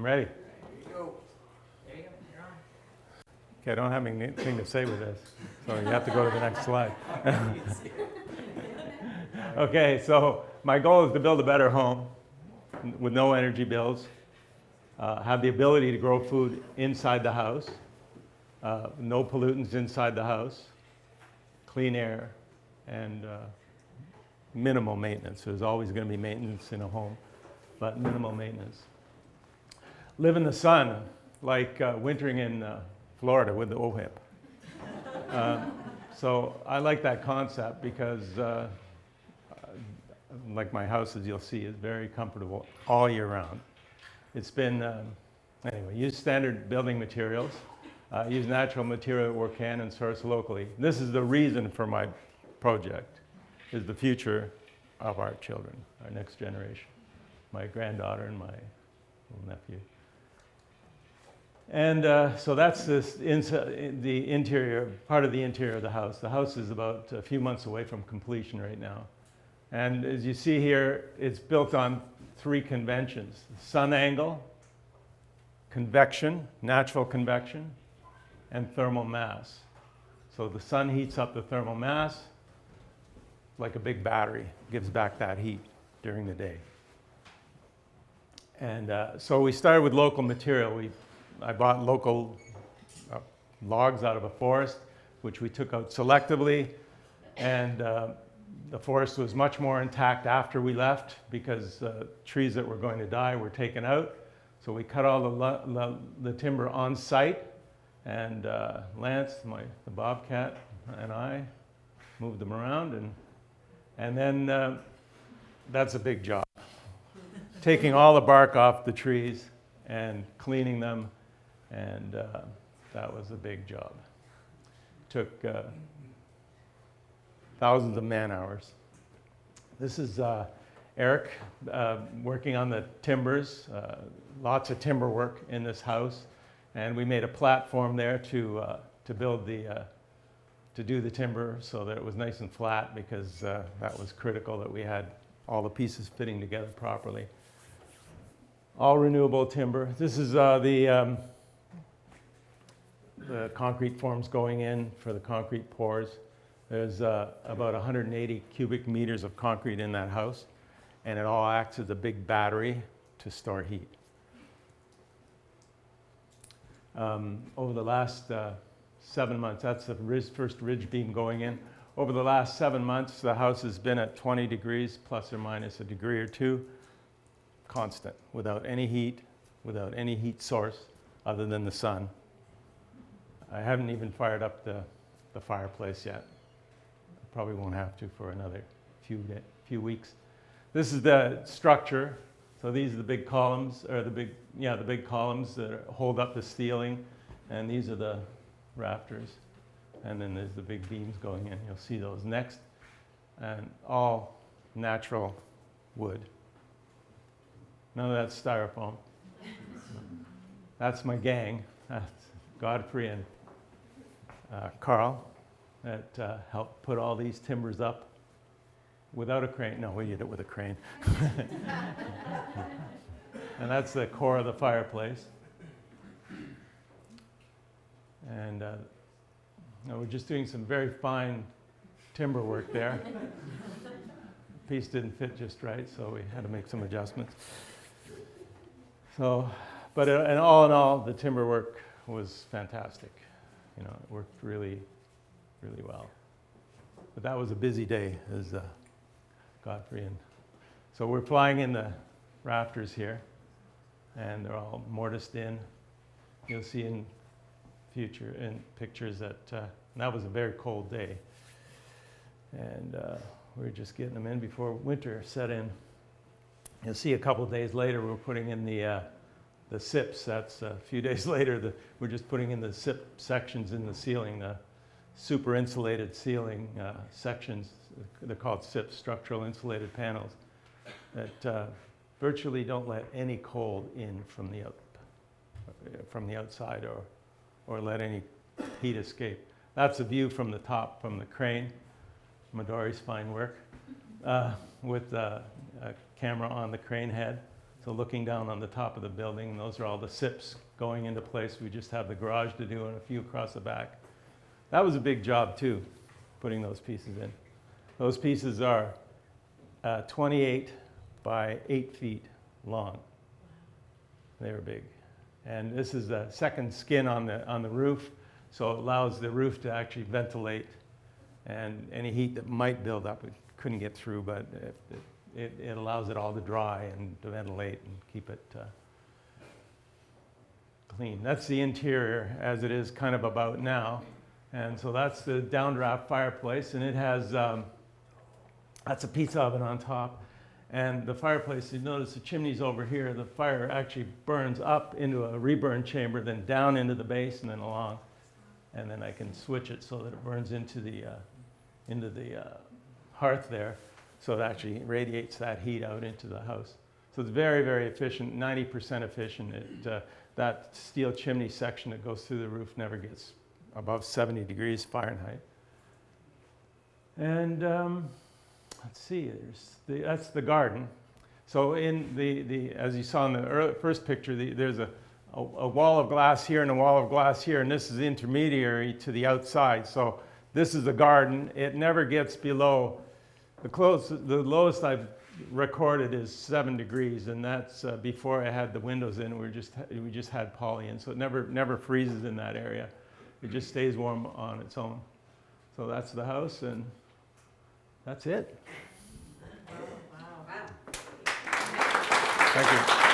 I'm ready. There you go. There you go. You're on. Okay, I don't have anything to say with this, so you have to go to the next slide. Okay, so my goal is to build a better home with no energy bills, have the ability to grow food inside the house, no pollutants inside the house, clean air, and minimal maintenance. There's always going to be maintenance in a home, but minimal maintenance. Live in the sun, like wintering in Florida with the OHIP. So I like that concept because, like my house, as you'll see, is very comfortable all year round. It's been, anyway, use standard building materials, use natural material where can and source locally. This is the reason for my project, is the future of our children, our next generation, my granddaughter and my little nephew. And so that's the interior, part of the interior of the house. The house is about a few months away from completion right now. And as you see here, it's built on three conventions: sun angle, convection, natural convection, and thermal mass. So the sun heats up the thermal mass like a big battery, gives back that heat during the day. And so we started with local material. I bought local logs out of a forest, which we took out selectively, and the forest was much more intact after we left because trees that were going to die were taken out. So we cut all the timber on site, and Lance, the bobcat, and I moved them around, and then that's a big job. Taking all the bark off the trees and cleaning them, and that was a big job. Took thousands of man hours. This is Eric working on the timbers, lots of timber work in this house, and we made a platform there to build to do the timber so that it was nice and flat, because that was critical that we had all the pieces fitting together properly. All renewable timber. This is the concrete forms going in for the concrete pours. There's about 180 cubic meters of concrete in that house, and it all acts as a big battery to store heat. Over the last 7 months, that's the first ridge beam going in. Over the last 7 months, the house has been at 20 degrees, plus or minus a degree or two, constant, without any heat source other than the sun. I haven't even fired up the fireplace yet. I probably won't have to for another few weeks. This is the structure. So these are the big columns, or the big columns that hold up the ceiling, and these are the rafters. And then there's the big beams going in. You'll see those next, and all natural wood. None of that styrofoam. That's my gang. That's Godfrey and Carl that helped put all these timbers up without a crane. No, we did it with a crane. And that's the core of the fireplace. And we're just doing some very fine timber work there. The piece didn't fit just right, so we had to make some adjustments. So, but and all in all, the timber work was fantastic. You know, it worked really, really well. But that was a busy day, as Godfrey and so we're flying in the rafters here, and they're all mortised in. You'll see in pictures that that was a very cold day, and we were just getting them in before winter set in. You'll see a couple of days later we're putting in the SIPs. That's a few days later. We're just putting in the SIP sections in the ceiling, the super insulated ceiling sections. They're called SIPs, structural insulated panels, that virtually don't let any cold in from the outside or let any heat escape. That's a view from the top, from the crane. Midori's fine work with a camera on the crane head. So looking down on the top of the building, those are all the SIPs going into place. We just have the garage to do and a few across the back. That was a big job too, putting those pieces in. Those pieces are 28 by 8 feet long. They were big. And this is the second skin on the roof, so it allows the roof to actually ventilate, and any heat that might build up, it couldn't get through, but it allows it all to dry and to ventilate and keep it clean. That's the interior as it is kind of about now. And so that's the downdraft fireplace, and it has, that's a pizza oven on top. And the fireplace, you notice the chimney's over here. The fire actually burns up into a reburn chamber, then down into the base and then along. And then I can switch it so that it burns into the hearth there. So it actually radiates that heat out into the house. So it's very, very efficient, 90% efficient. That steel chimney section that goes through the roof never gets above 70 degrees Fahrenheit. And let's see, that's the garden. So in as you saw in the first picture, there's a wall of glass here and a wall of glass here, and this is the intermediary to the outside. So this is the garden. It never gets below, the lowest I've recorded is 7 degrees, and that's before I had the windows in. We just had poly in, so it never freezes in that area. It just stays warm on its own. So that's the house, and that's it. Wow. Thank you.